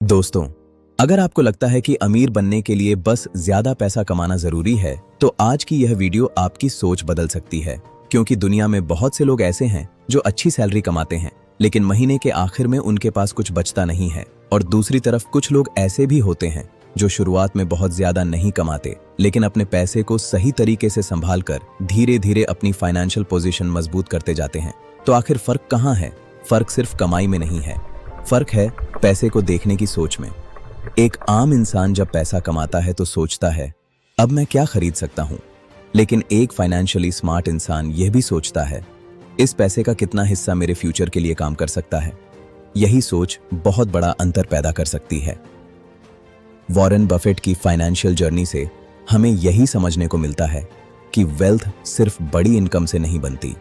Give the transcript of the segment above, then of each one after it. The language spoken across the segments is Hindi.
दोस्तों, अगर आपको लगता है कि अमीर बनने के लिए बस ज्यादा पैसा कमाना जरूरी है, तो आज की यह वीडियो आपकी सोच बदल सकती है। क्योंकि दुनिया में बहुत से लोग ऐसे हैं जो अच्छी सैलरी कमाते हैं, लेकिन महीने के आखिर में उनके पास कुछ बचता नहीं है। और दूसरी तरफ कुछ लोग ऐसे भी होते हैं जो शुरुआत में बहुत ज्यादा नहीं कमाते, लेकिन अपने पैसे को सही तरीके से संभाल कर धीरे धीरे अपनी फाइनेंशियल पोजीशन मजबूत करते जाते हैं। तो आखिर फर्क कहाँ है? फर्क सिर्फ कमाई में नहीं है, फर्क है पैसे को देखने की सोच में। एक आम इंसान जब पैसा कमाता है तो सोचता है, अब मैं क्या खरीद सकता हूं। लेकिन एक फाइनेंशियली स्मार्ट इंसान यह भी सोचता है, इस पैसे का कितना हिस्सा मेरे फ्यूचर के लिए काम कर सकता है। यही सोच बहुत बड़ा अंतर पैदा कर सकती है। वॉरेन बफेट की फाइनेंशियल जर्नी से हमें यही समझने को मिलता है कि वेल्थ सिर्फ बड़ी इनकम से नहीं बनती।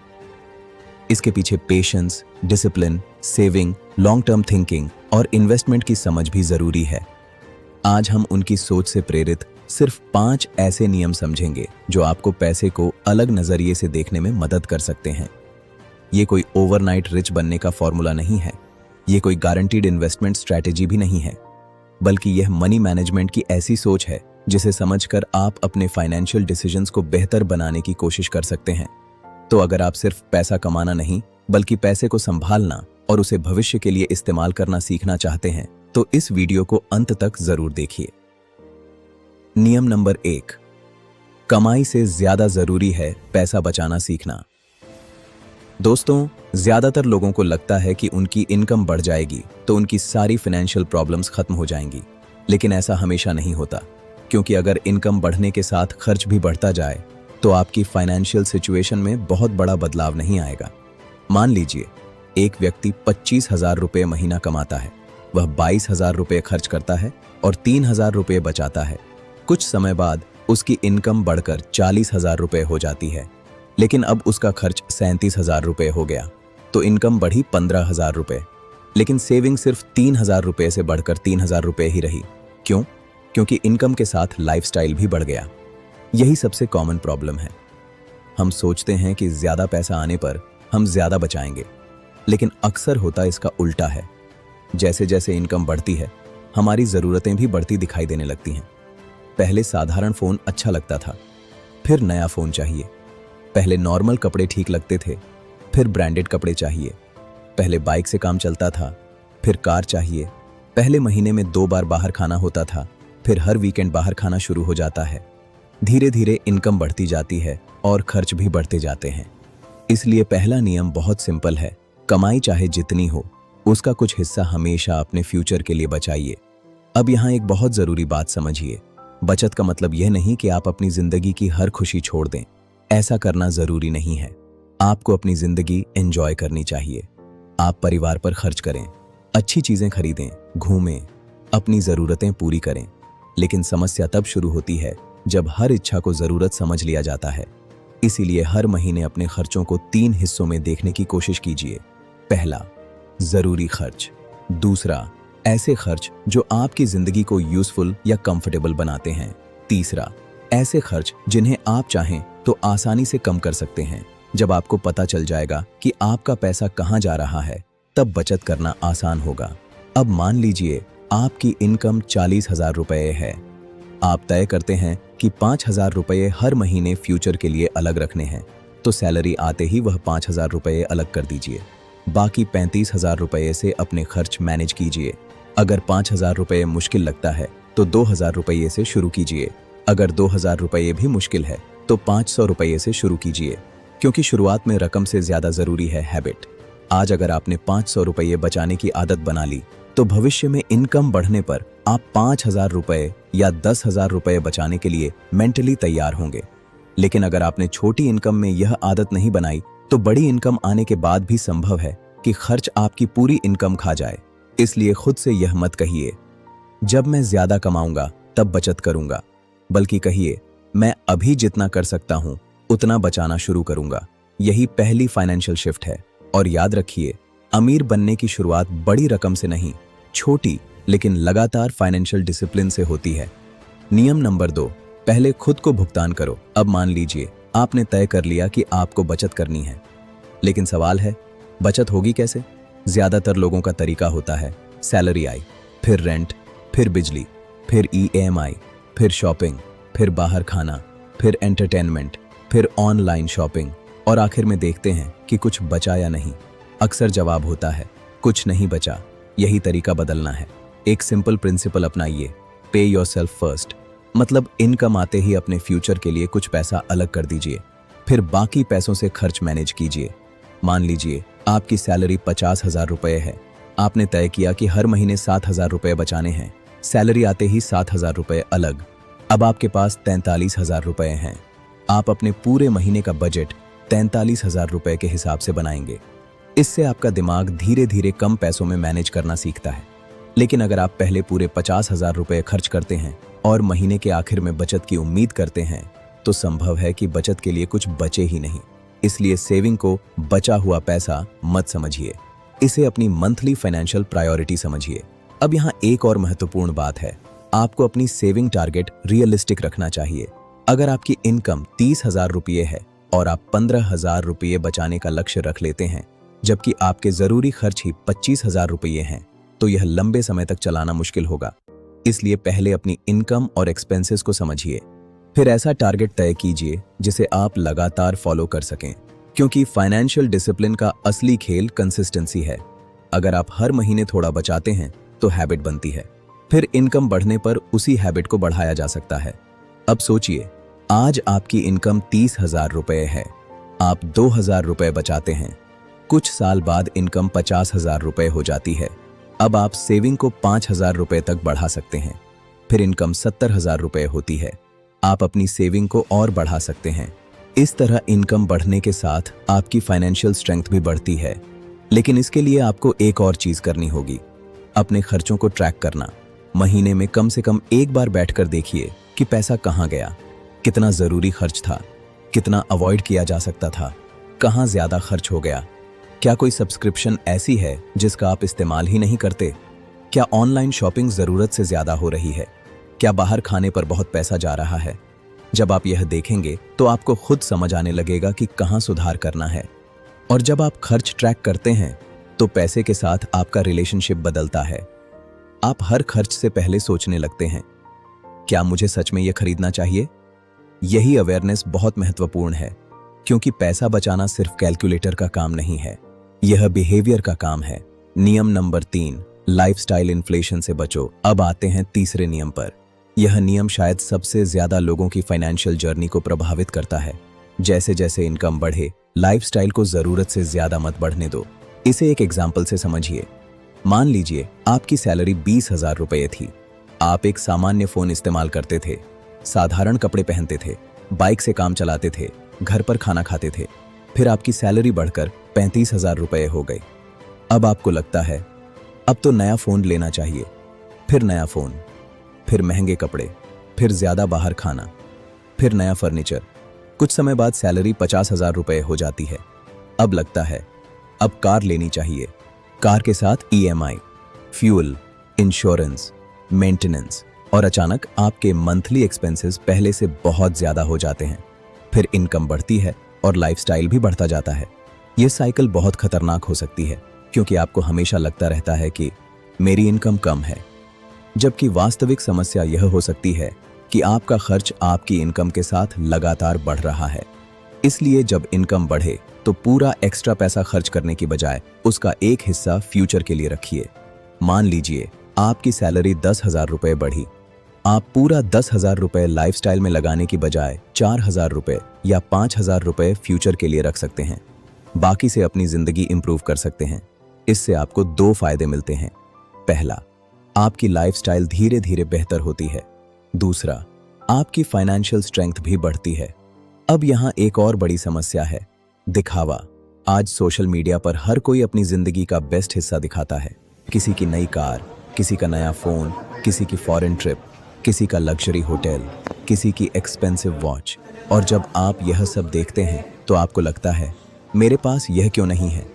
इसके पीछे patience, discipline, saving, long term thinking और इन्वेस्टमेंट की समझ भी जरूरी है। आज हम उनकी सोच से प्रेरित सिर्फ 5 ऐसे नियम समझेंगे जो आपको पैसे को अलग नजरिए से देखने में मदद कर सकते हैं। ये कोई ओवरनाइट रिच बनने का फॉर्मूला नहीं है, ये कोई गारंटीड इन्वेस्टमेंट स्ट्रैटेजी भी नहीं है, बल्कि यह मनी मैनेजमेंट की ऐसी सोच है जिसे समझकर आप अपने फाइनेंशियल डिसीजंस को बेहतर बनाने की कोशिश कर सकते हैं। तो अगर आप सिर्फ पैसा कमाना नहीं, बल्कि पैसे को संभालना और उसे भविष्य के लिए इस्तेमाल करना सीखना चाहते हैं, तो इस वीडियो को अंत तक जरूर देखिए। नियम नंबर 1, कमाई से ज्यादा जरूरी है पैसा बचाना सीखना। दोस्तों, ज्यादातर लोगों को लगता है कि उनकी इनकम बढ़ जाएगी तो उनकी सारी फाइनेंशियल प्रॉब्लम्स खत्म हो जाएंगी, लेकिन ऐसा हमेशा नहीं होता। क्योंकि अगर इनकम बढ़ने के साथ खर्च भी बढ़ता जाए तो आपकी फाइनेंशियल सिचुएशन में बहुत बड़ा बदलाव नहीं आएगा। मान लीजिए एक व्यक्ति 25,000 रुपये महीना कमाता है, वह 22,000 रुपये खर्च करता है और 3,000 रुपये बचाता है। कुछ समय बाद उसकी इनकम बढ़कर 40,000 रुपये हो जाती है, लेकिन अब उसका खर्च 37,000 रुपये हो गया। तो इनकम बढ़ी 15,000 रुपये, लेकिन सेविंग सिर्फ 3,000 रुपये से बढ़कर 3,000 रुपये ही रही। क्यों? क्योंकि इनकम के साथ लाइफस्टाइल भी बढ़ गया। यही सबसे कॉमन प्रॉब्लम है। हम सोचते हैं कि ज्यादा पैसा आने पर हम ज्यादा बचाएंगे, लेकिन अक्सर होता इसका उल्टा है। जैसे जैसे इनकम बढ़ती है, हमारी जरूरतें भी बढ़ती दिखाई देने लगती हैं। पहले साधारण फोन अच्छा लगता था, फिर नया फोन चाहिए। पहले नॉर्मल कपड़े ठीक लगते थे, फिर ब्रांडेड कपड़े चाहिए। पहले बाइक से काम चलता था, फिर कार चाहिए। पहले महीने में 2 बार बाहर खाना होता था, फिर हर वीकेंड बाहर खाना शुरू हो जाता है। धीरे धीरे इनकम बढ़ती जाती है और खर्च भी बढ़ते जाते हैं। इसलिए पहला नियम बहुत सिंपल है, कमाई चाहे जितनी हो, उसका कुछ हिस्सा हमेशा अपने फ्यूचर के लिए बचाइए। अब यहाँ एक बहुत जरूरी बात समझिए, बचत का मतलब यह नहीं कि आप अपनी जिंदगी की हर खुशी छोड़ दें। ऐसा करना जरूरी नहीं है। आपको अपनी जिंदगी एंजॉय करनी चाहिए। आप परिवार पर खर्च करें, अच्छी चीजें खरीदें, घूमें, अपनी जरूरतें पूरी करें। लेकिन समस्या तब शुरू होती है जब हर इच्छा को जरूरत समझ लिया जाता है। इसीलिए हर महीने अपने खर्चों को 3 हिस्सों में देखने की कोशिश कीजिए। पहला, जरूरी खर्च। दूसरा, ऐसे खर्च जो आपकी जिंदगी को यूजफुल या कंफर्टेबल बनाते हैं। तीसरा, ऐसे खर्च जिन्हें आप चाहें तो आसानी से कम कर सकते हैं। जब आपको पता चल जाएगा कि आपका पैसा कहाँ जा रहा है, तब बचत करना आसान होगा। अब मान लीजिए आपकी इनकम 40,000 रुपये है। आप तय करते हैं कि 5,000 रुपये हर महीने फ्यूचर के लिए अलग रखने हैं, तो सैलरी आते ही वह 5,000 रुपये अलग कर दीजिए। बाकी 35,000 रुपये से अपने खर्च मैनेज कीजिए। अगर 5,000 रुपये मुश्किल लगता है तो 2,000 रुपये से शुरू कीजिए। अगर 2,000 रुपये भी मुश्किल है तो 500 रुपये से शुरू कीजिए। क्योंकि शुरुआत में रकम से ज्यादा जरूरी है हैबिट। आज अगर आपने 500 रुपये बचाने की आदत बना ली, तो भविष्य में इनकम बढ़ने पर आप 5,000 रुपये या 10,000 रुपये बचाने के लिए मेंटली तैयार होंगे। लेकिन अगर आपने छोटी इनकम में यह आदत नहीं बनाई, तो बड़ी इनकम आने के बाद भी संभव है कि खर्च आपकी पूरी इनकम खा जाए। इसलिए खुद से यह मत कहिए, जब मैं ज्यादा कमाऊंगा तब बचत करूंगा, बल्कि कहिए, मैं अभी जितना कर सकता हूं उतना बचाना शुरू करूंगा। यही पहली फाइनेंशियल शिफ्ट है। और याद रखिए, अमीर बनने की शुरुआत बड़ी रकम से नहीं, छोटी लेकिन लगातार फाइनेंशियल डिसिप्लिन से होती है। नियम नंबर 2, पहले खुद को भुगतान करो। अब मान लीजिए आपने तय कर लिया कि आपको बचत करनी है, लेकिन सवाल है, बचत होगी कैसे? ज्यादातर लोगों का तरीका होता है, सैलरी आई, फिर रेंट, फिर बिजली, फिर ईएमआई, फिर शॉपिंग, फिर बाहर खाना, फिर एंटरटेनमेंट, फिर ऑनलाइन शॉपिंग, और आखिर में देखते हैं कि कुछ बचा या नहीं। अक्सर जवाब होता है कुछ नहीं बचा। यही तरीका बदलना है। एक सिंपल प्रिंसिपल अपनाइए, पे योरसेल्फ फर्स्ट। मतलब इनकम आते ही अपने फ्यूचर के लिए कुछ पैसा अलग कर दीजिए, फिर बाकी पैसों से खर्च मैनेज कीजिए। मान लीजिए आपकी सैलरी 50,000 रुपये है। आपने तय किया कि हर महीने 7,000 रुपये बचाने हैं। सैलरी आते ही 7,000 रुपये अलग। अब आपके पास 43,000 रुपये हैं। आप अपने पूरे महीने का बजट 43,000 रुपये के हिसाब से बनाएंगे। इससे आपका दिमाग धीरे धीरे कम पैसों में मैनेज करना सीखता है। लेकिन अगर आप पहले पूरे 50,000 रुपये खर्च करते हैं और महीने के आखिर में बचत की उम्मीद करते हैं, तो संभव है कि बचत के लिए कुछ बचे ही नहीं। इसलिए सेविंग को बचा हुआ पैसा मत समझिए, इसे अपनी मंथली फाइनेंशियल प्रायोरिटी समझिए। अब यहाँ एक और महत्वपूर्ण बात है, आपको अपनी सेविंग टारगेट रियलिस्टिक रखना चाहिए। अगर आपकी इनकम 30,000 रुपये है और आप 15,000 रुपये बचाने का लक्ष्य रख लेते हैं, जबकि आपके जरूरी खर्च ही 25,000 रुपये हैं, तो यह लंबे समय तक चलाना मुश्किल होगा। इसलिए पहले अपनी इनकम और एक्सपेंसेस को समझिए, फिर ऐसा टारगेट तय कीजिए जिसे आप लगातार फॉलो कर सकें। क्योंकि फाइनेंशियल डिसिप्लिन का असली खेल कंसिस्टेंसी है। अगर आप हर महीने थोड़ा बचाते हैं तो हैबिट बनती है, फिर इनकम बढ़ने पर उसी हैबिट को बढ़ाया जा सकता है। अब सोचिए, आज आपकी इनकम 30,000 रुपये है, आप 2,000 रुपये बचाते हैं। कुछ साल बाद इनकम 50,000 रुपये हो जाती है। अब आप सेविंग को 5,000 रुपये तक बढ़ा सकते हैं। फिर इनकम 70,000 रुपये होती है, आप अपनी सेविंग को और बढ़ा सकते हैं। इस तरह इनकम बढ़ने के साथ आपकी फाइनेंशियल स्ट्रेंथ भी बढ़ती है। लेकिन इसके लिए आपको एक और चीज करनी होगी, अपने खर्चों को ट्रैक करना। महीने में कम से कम एक बार बैठकर देखिए कि पैसा कहाँ गया, कितना जरूरी खर्च था, कितना अवॉइड किया जा सकता था, कहाँ ज्यादा खर्च हो गया। क्या कोई सब्सक्रिप्शन ऐसी है जिसका आप इस्तेमाल ही नहीं करते? क्या ऑनलाइन शॉपिंग जरूरत से ज्यादा हो रही है? क्या बाहर खाने पर बहुत पैसा जा रहा है? जब आप यह देखेंगे तो आपको खुद समझ आने लगेगा कि कहाँ सुधार करना है। और जब आप खर्च ट्रैक करते हैं तो पैसे के साथ आपका रिलेशनशिप बदलता है। आप हर खर्च से पहले सोचने लगते हैं, क्या मुझे सच में यह खरीदना चाहिए? यही अवेयरनेस बहुत महत्वपूर्ण है, क्योंकि पैसा बचाना सिर्फ कैलकुलेटर का काम नहीं है, यह बिहेवियर का काम है। नियम नंबर 3, लाइफस्टाइल इन्फ्लेशन से बचो। अब आते हैं तीसरे नियम पर। यह नियम शायद सबसे ज्यादा लोगों की फाइनेंशियल जर्नी को प्रभावित करता है। जैसे जैसे इनकम बढ़े, लाइफस्टाइल को जरूरत से ज्यादा मत बढ़ने दो। इसे एक एग्जाम्पल से समझिए। मान लीजिए आपकी सैलरी 20,000 रुपये थी। आप एक सामान्य फोन इस्तेमाल करते थे, साधारण कपड़े पहनते थे, बाइक से काम चलाते थे, घर पर खाना खाते थे। फिर आपकी सैलरी बढ़कर 35,000 रुपये हो गई। अब आपको लगता है अब तो नया फोन लेना चाहिए। फिर नया फोन, फिर महंगे कपड़े, फिर ज्यादा बाहर खाना, फिर नया फर्नीचर। कुछ समय बाद सैलरी 50,000 रुपये हो जाती है। अब लगता है अब कार लेनी चाहिए। कार के साथ ईएमआई, फ्यूल, इंश्योरेंस, मेंटेनेंस, और अचानक आपके मंथली एक्सपेंसेस पहले से बहुत ज्यादा हो जाते हैं। फिर इनकम बढ़ती है और लाइफस्टाइल भी बढ़ता जाता है। यह साइकिल बहुत खतरनाक हो सकती है, क्योंकि आपको हमेशा लगता रहता है कि मेरी इनकम कम है, जबकि वास्तविक समस्या यह हो सकती है कि आपका खर्च आपकी इनकम के साथ लगातार बढ़ रहा है। इसलिए जब इनकम बढ़े तो पूरा एक्स्ट्रा पैसा खर्च करने की बजाय उसका एक हिस्सा फ्यूचर के लिए रखिए। मान लीजिए आपकी सैलरी 10,000 रुपये बढ़ी। आप पूरा 10,000 रुपये लाइफस्टाइल में लगाने की बजाय 4,000 रुपये या 5,000 रुपये फ्यूचर के लिए रख सकते हैं। बाकी से अपनी जिंदगी इंप्रूव कर सकते हैं। इससे आपको 2 फायदे मिलते हैं। पहला, आपकी लाइफस्टाइल धीरे धीरे बेहतर होती है। दूसरा, आपकी फाइनेंशियल स्ट्रेंथ भी बढ़ती है। अब यहाँ एक और बड़ी समस्या है, दिखावा। आज सोशल मीडिया पर हर कोई अपनी जिंदगी का बेस्ट हिस्सा दिखाता है। किसी की नई कार, किसी का नया फोन, किसी की फॉरेन ट्रिप, किसी का लग्जरी होटल, किसी की एक्सपेंसिव वॉच। और जब आप यह सब देखते हैं तो आपको लगता है मेरे पास यह क्यों नहीं है।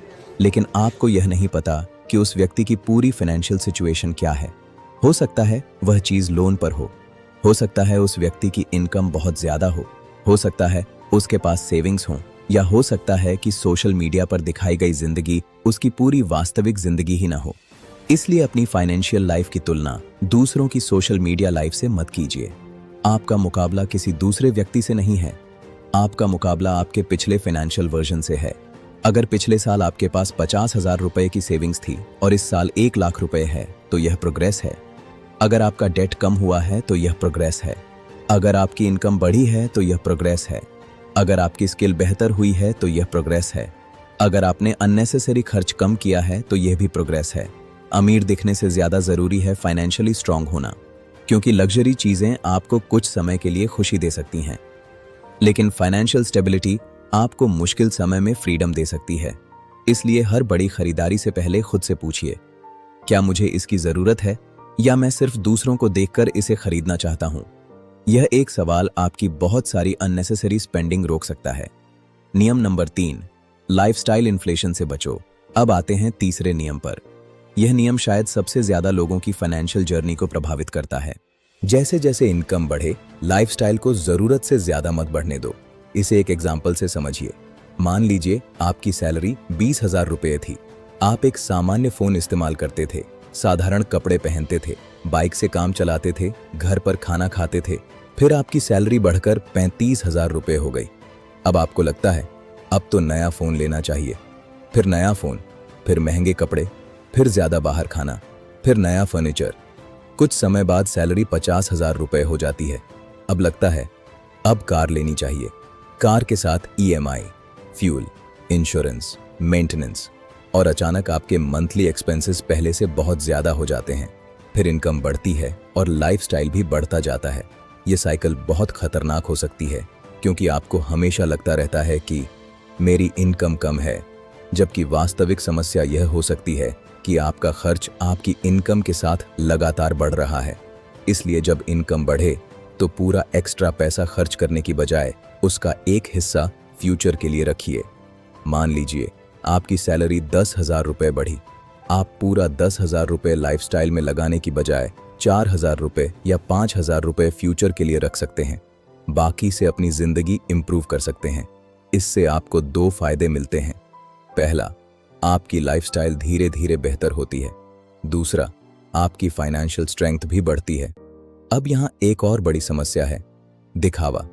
लेकिन आपको यह नहीं पता कि उस व्यक्ति की पूरी फाइनेंशियल सिचुएशन क्या है। हो सकता है वह चीज लोन पर हो सकता है उस व्यक्ति की इनकम बहुत ज्यादा हो सकता है उसके पास सेविंग्स हो, या हो सकता है कि सोशल मीडिया पर दिखाई गई जिंदगी उसकी पूरी वास्तविक जिंदगी ही ना हो। इसलिए अपनी फाइनेंशियल लाइफ की तुलना दूसरों की सोशल मीडिया लाइफ से मत कीजिए। आपका मुकाबला किसी दूसरे व्यक्ति से नहीं है, आपका मुकाबला आपके पिछले फाइनेंशियल वर्जन से है। अगर पिछले साल आपके पास 50,000 रुपए की सेविंग्स थी और इस साल 1 लाख रुपए है तो यह प्रोग्रेस है। अगर आपका डेट कम हुआ है तो यह प्रोग्रेस है। अगर आपकी इनकम बढ़ी है तो यह प्रोग्रेस है। अगर आपकी स्किल बेहतर हुई है तो यह प्रोग्रेस है। अगर आपने अननेसेसरी खर्च कम किया है तो यह भी प्रोग्रेस है। अमीर दिखने से ज्यादा जरूरी है फाइनेंशियली स्ट्रांग होना, क्योंकि लग्जरी चीजें आपको कुछ समय के लिए खुशी दे सकती हैं, लेकिन फाइनेंशियल स्टेबिलिटी आपको मुश्किल समय में फ्रीडम दे सकती है। इसलिए हर बड़ी खरीदारी से पहले खुद से पूछिए, क्या मुझे इसकी जरूरत है या मैं सिर्फ दूसरों को देखकर इसे खरीदना चाहता हूं? यह एक सवाल आपकी बहुत सारी अननेसेसरी स्पेंडिंग रोक सकता है। नियम नंबर 3, लाइफस्टाइल इन्फ्लेशन से बचो। अब आते हैं तीसरे नियम पर। यह नियम शायद सबसे ज्यादा लोगों की फाइनेंशियल जर्नी को प्रभावित करता है। जैसे जैसे इनकम बढ़े, लाइफस्टाइल को जरूरत से ज्यादा मत बढ़ने दो। इसे एक एग्जाम्पल से समझिए। मान लीजिए आपकी सैलरी 20,000 रुपये थी। आप एक सामान्य फोन इस्तेमाल करते थे, साधारण कपड़े पहनते थे, बाइक से काम चलाते थे, घर पर खाना खाते थे। फिर आपकी सैलरी बढ़कर 35,000 रुपये हो गई। अब आपको लगता है अब तो नया फोन लेना चाहिए। फिर नया फोन, फिर महंगे कपड़े, फिर ज्यादा बाहर खाना, फिर नया फर्नीचर। कुछ समय बाद सैलरी 50,000 रुपये हो जाती है। अब लगता है अब कार लेनी चाहिए। कार के साथ EMI, फ्यूल, इंश्योरेंस, मेंटेनेंस, और अचानक आपके मंथली एक्सपेंसेस पहले से बहुत ज्यादा हो जाते हैं। फिर इनकम बढ़ती है और लाइफस्टाइल भी बढ़ता जाता है। ये साइकिल बहुत खतरनाक हो सकती है, क्योंकि आपको हमेशा लगता रहता है कि मेरी इनकम कम है, जबकि वास्तविक समस्या यह हो सकती है कि आपका खर्च आपकी इनकम के साथ लगातार बढ़ रहा है। इसलिए जब इनकम बढ़े तो पूरा एक्स्ट्रा पैसा खर्च करने की बजाय उसका एक हिस्सा फ्यूचर के लिए रखिए। मान लीजिए आपकी सैलरी 10,000 रुपये बढ़ी। आप पूरा 10,000 रुपये लाइफस्टाइल में लगाने की बजाय 4,000 रुपये या 5,000 रुपये फ्यूचर के लिए रख सकते हैं। बाकी से अपनी जिंदगी इंप्रूव कर सकते हैं। इससे आपको 2 फायदे मिलते हैं। पहला, आपकी लाइफस्टाइल धीरे धीरे बेहतर होती है। दूसरा, आपकी फाइनेंशियल स्ट्रेंथ भी बढ़ती है। अब यहाँ एक और बड़ी समस्या है, दिखावा।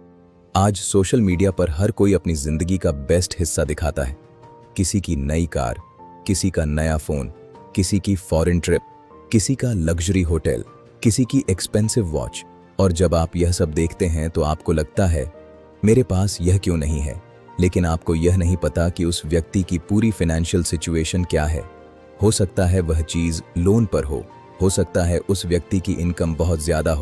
आज सोशल मीडिया पर हर कोई अपनी जिंदगी का बेस्ट हिस्सा दिखाता है। किसी की नई कार, किसी का नया फोन, किसी की फॉरेन ट्रिप, किसी का लग्जरी होटल, किसी की एक्सपेंसिव वॉच। और जब आप यह सब देखते हैं तो आपको लगता है मेरे पास यह क्यों नहीं है। लेकिन आपको यह नहीं पता कि उस व्यक्ति की पूरी फाइनेंशियल सिचुएशन क्या है। हो सकता है वह चीज लोन पर हो सकता है उस व्यक्ति की इनकम बहुत ज्यादा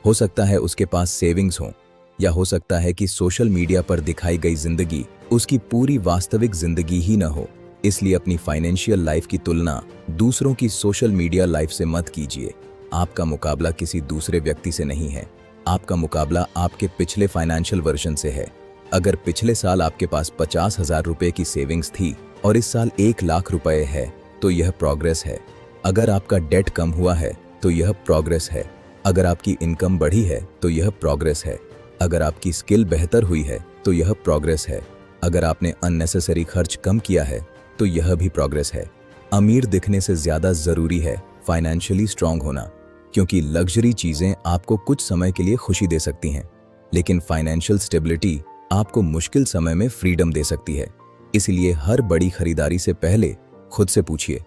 हो सकता है उसके पास सेविंग्स हो, या हो सकता है कि सोशल मीडिया पर दिखाई गई जिंदगी उसकी पूरी वास्तविक जिंदगी ही न हो। इसलिए अपनी फाइनेंशियल लाइफ की तुलना दूसरों की सोशल मीडिया लाइफ से मत कीजिए। आपका मुकाबला किसी दूसरे व्यक्ति से नहीं है, आपका मुकाबला आपके पिछले फाइनेंशियल वर्जन से है। अगर पिछले साल आपके पास 50,000 रुपये की सेविंग्स थी और इस साल 1 लाख रुपए है तो यह प्रोग्रेस है। अगर आपका डेट कम हुआ है तो यह प्रोग्रेस है। अगर आपकी इनकम बढ़ी है तो यह प्रोग्रेस है। अगर आपकी स्किल बेहतर हुई है तो यह प्रोग्रेस है। अगर आपने अननेसेसरी खर्च कम किया है तो यह भी प्रोग्रेस है। अमीर दिखने से ज्यादा जरूरी है फाइनेंशियली स्ट्रांग होना, क्योंकि लग्जरी चीजें आपको कुछ समय के लिए खुशी दे सकती हैं, लेकिन फाइनेंशियल स्टेबिलिटी आपको मुश्किल समय में फ्रीडम दे सकती है। इसलिए हर बड़ी खरीदारी से पहले खुद से पूछिए,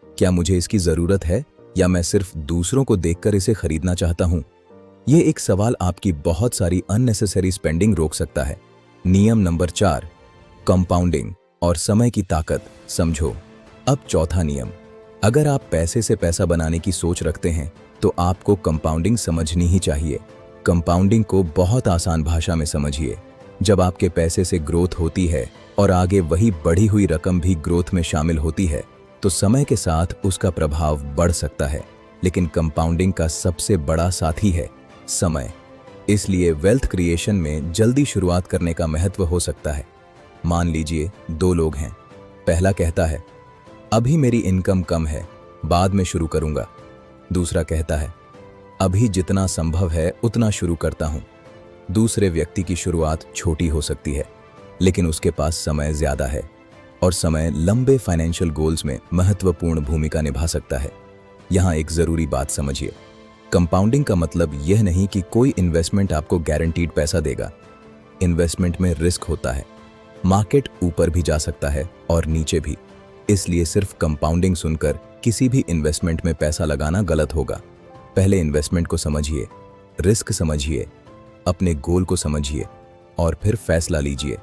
क्या मुझे इसकी जरूरत है या मैं सिर्फ दूसरों को देखकर इसे खरीदना चाहता हूं? यह एक सवाल आपकी बहुत सारी अननेसेसरी स्पेंडिंग रोक सकता है। नियम नंबर 4, कंपाउंडिंग और समय की ताकत समझो। अब चौथा नियम, अगर आप पैसे से पैसा बनाने की सोच रखते हैं तो आपको कंपाउंडिंग समझनी ही चाहिए। कंपाउंडिंग को बहुत आसान भाषा में समझिए। जब आपके पैसे से ग्रोथ होती है और आगे वही बढ़ी हुई रकम भी ग्रोथ में शामिल होती है तो समय के साथ उसका प्रभाव बढ़ सकता है, लेकिन कंपाउंडिंग का सबसे बड़ा साथी है समय। इसलिए वेल्थ क्रिएशन में जल्दी शुरुआत करने का महत्व हो सकता है। मान लीजिए 2 लोग हैं। पहला कहता है अभी मेरी इनकम कम है, बाद में शुरू करूंगा। दूसरा कहता है अभी जितना संभव है उतना शुरू करता हूं। दूसरे व्यक्ति की शुरुआत छोटी हो सकती है, लेकिन उसके पास समय ज्यादा है और समय लंबे फाइनेंशियल गोल्स में महत्वपूर्ण भूमिका निभा सकता है। यहाँ एक जरूरी बात समझिए, कंपाउंडिंग का मतलब यह नहीं कि कोई इन्वेस्टमेंट आपको गारंटीड पैसा देगा। इन्वेस्टमेंट में रिस्क होता है, मार्केट ऊपर भी जा सकता है और नीचे भी। इसलिए सिर्फ कंपाउंडिंग सुनकर किसी भी इन्वेस्टमेंट में पैसा लगाना गलत होगा। पहले इन्वेस्टमेंट को समझिए, रिस्क समझिए, अपने गोल को समझिए और फिर फैसला लीजिए।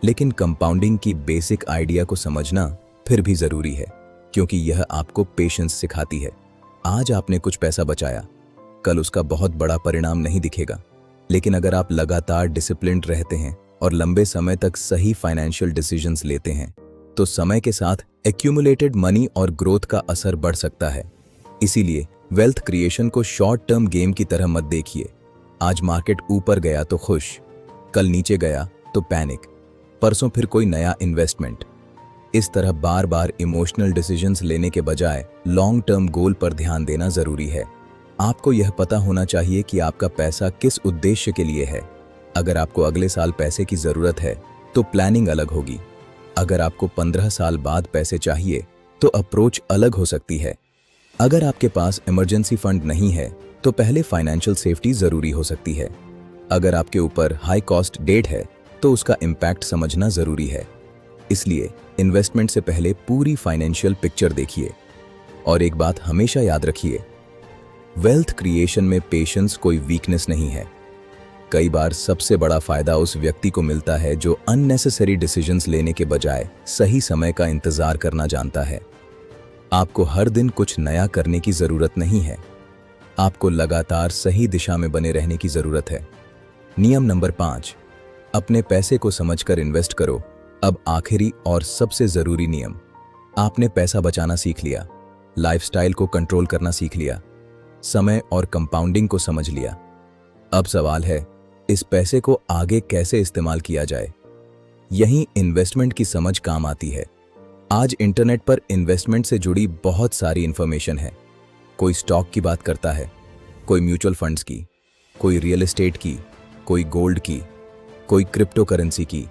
लेकिन कंपाउंडिंग की बेसिक आइडिया को समझना फिर भी जरूरी है, क्योंकि यह आपको पेशेंस सिखाती है। आज आपने कुछ पैसा बचाया, कल उसका बहुत बड़ा परिणाम नहीं दिखेगा, लेकिन अगर आप लगातार डिसिप्लिन्ड रहते हैं और लंबे समय तक सही फाइनेंशियल डिसीजंस लेते हैं, तो समय के साथ एक्यूमुलेटेड मनी और ग्रोथ का असर बढ़ सकता है। इसीलिए वेल्थ क्रिएशन को शॉर्ट टर्म गेम की तरह मत देखिए। आज मार्केट ऊपर गया तो खुश, कल नीचे गया तो पैनिक, परसों फिर कोई नया इन्वेस्टमेंट। इस तरह बार बार इमोशनल डिसीजंस लेने के बजाय लॉन्ग टर्म गोल पर ध्यान देना जरूरी है। आपको यह पता होना चाहिए कि आपका पैसा किस उद्देश्य के लिए है। अगर आपको अगले साल पैसे की जरूरत है तो प्लानिंग अलग होगी। अगर आपको 15 साल बाद पैसे चाहिए तो अप्रोच अलग हो सकती है। अगर आपके पास इमरजेंसी फंड नहीं है तो पहले फाइनेंशियल सेफ्टी जरूरी हो सकती है। अगर आपके ऊपर हाई कॉस्ट डेट है तो उसका इम्पैक्ट समझना जरूरी है। इसलिए इन्वेस्टमेंट से पहले पूरी फाइनेंशियल पिक्चर देखिए। और एक बात हमेशा याद रखिए, वेल्थ क्रिएशन में पेशेंस कोई वीकनेस नहीं है। कई बार सबसे बड़ा फायदा उस व्यक्ति को मिलता है जो अननेसेसरी डिसीजंस लेने के बजाय सही समय का इंतजार करना जानता है। आपको हर दिन कुछ नया करने की जरूरत नहीं है, आपको लगातार सही दिशा में बने रहने की जरूरत है। नियम नंबर 5, अपने पैसे को समझकर इन्वेस्ट करो। अब आखिरी और सबसे जरूरी नियम, आपने पैसा बचाना सीख लिया, लाइफस्टाइल को कंट्रोल करना सीख लिया, समय और कंपाउंडिंग को समझ लिया। अब सवाल है, इस पैसे को आगे कैसे इस्तेमाल किया जाए। यहीं इन्वेस्टमेंट की समझ काम आती है। आज इंटरनेट पर इन्वेस्टमेंट से जुड़ी बहुत सारी इंफॉर्मेशन है। कोई स्टॉक की बात करता है, कोई म्यूचुअल फंड्स की, कोई रियल एस्टेट की, कोई गोल्ड की, कोई क्रिप्टो करेंसी की,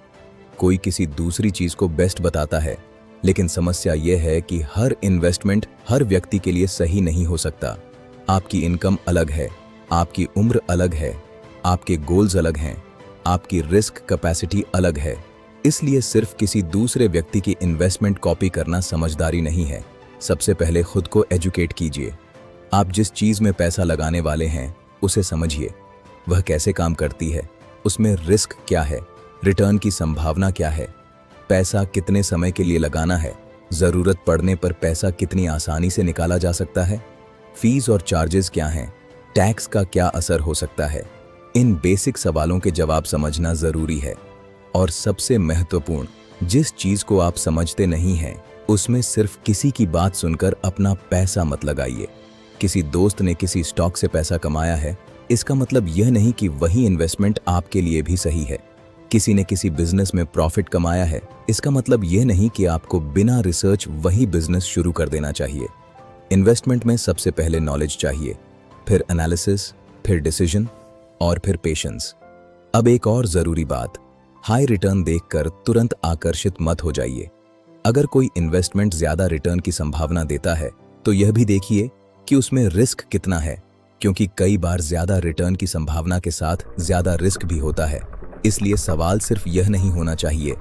कोई किसी दूसरी चीज को बेस्ट बताता है। लेकिन समस्या यह है कि हर इन्वेस्टमेंट हर व्यक्ति के लिए सही नहीं हो सकता। आपकी इनकम अलग है, आपकी उम्र अलग है, आपके गोल्स अलग हैं, आपकी रिस्क कैपेसिटी अलग है। इसलिए सिर्फ किसी दूसरे व्यक्ति की इन्वेस्टमेंट कॉपी करना समझदारी नहीं है। सबसे पहले खुद को एजुकेट कीजिए। आप जिस चीज में पैसा लगाने वाले हैं उसे समझिए। वह कैसे काम करती है, उसमें रिस्क क्या है, रिटर्न की संभावना क्या है, पैसा कितने समय के लिए लगाना है, जरूरत पड़ने पर पैसा कितनी आसानी से निकाला जा सकता है, फीस और चार्जेस क्या हैं, टैक्स का क्या असर हो सकता है। इन बेसिक सवालों के जवाब समझना जरूरी है। और सबसे महत्वपूर्ण, जिस चीज को आप समझते नहीं हैं उसमें सिर्फ किसी की बात सुनकर अपना पैसा मत लगाइए। किसी दोस्त ने किसी स्टॉक से पैसा कमाया है, इसका मतलब यह नहीं कि वही इन्वेस्टमेंट आपके लिए भी सही है। किसी ने किसी बिजनेस में प्रॉफिट कमाया है, इसका मतलब यह नहीं कि आपको बिना रिसर्च वही बिजनेस शुरू कर देना चाहिए। इन्वेस्टमेंट में सबसे पहले नॉलेज चाहिए, फिर एनालिसिस, फिर डिसीजन और फिर पेशेंस। अब एक और जरूरी बात, हाई रिटर्न देखकर तुरंत आकर्षित मत हो जाइए। अगर कोई इन्वेस्टमेंट ज्यादा रिटर्न की संभावना देता है तो यह भी देखिए कि उसमें रिस्क कितना है, क्योंकि कई बार ज्यादा रिटर्न की संभावना के साथ ज्यादा रिस्क भी होता है। इसलिए सवाल सिर्फ यह नहीं होना चाहिए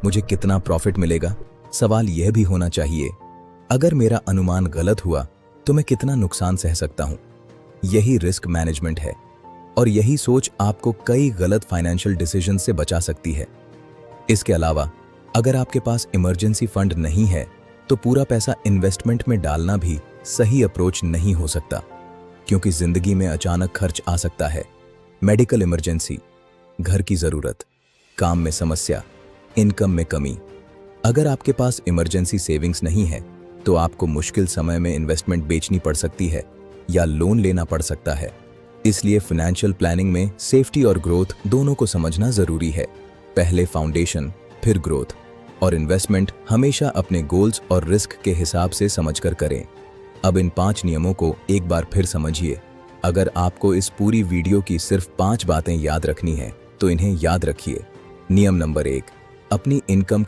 मुझे कितना प्रॉफिट मिलेगा, सवाल यह भी होना चाहिए अगर मेरा अनुमान गलत हुआ तो मैं कितना नुकसान सह सकता हूं। यही रिस्क मैनेजमेंट है और यही सोच आपको कई गलत फाइनेंशियल डिसीजन से बचा सकती है। इसके अलावा अगर आपके पास इमरजेंसी फंड नहीं है तो पूरा पैसा इन्वेस्टमेंट में डालना भी सही अप्रोच नहीं हो सकता, क्योंकि जिंदगी में अचानक खर्च आ सकता है। मेडिकल इमरजेंसी, घर की जरूरत, काम में समस्या, इनकम में कमी। अगर आपके पास इमरजेंसी सेविंग्स नहीं है तो आपको मुश्किल समय में इन्वेस्टमेंट बेचनी पड़ सकती है या लोन लेना पड़ सकता है। इसलिए फाइनेंशियल प्लानिंग में सेफ्टी और ग्रोथ दोनों को समझना जरूरी है। पहले फाउंडेशन, फिर ग्रोथ। और इन्वेस्टमेंट हमेशा अपने गोल्स और रिस्क के हिसाब से समझकर करें। अब इन 5 नियमों को एक बार फिर समझिए। अगर आपको इस पूरी वीडियो की सिर्फ 5 बातें याद रखनी है तो इन्हें याद रखिए। नियम नंबर 1, अपनी इनकम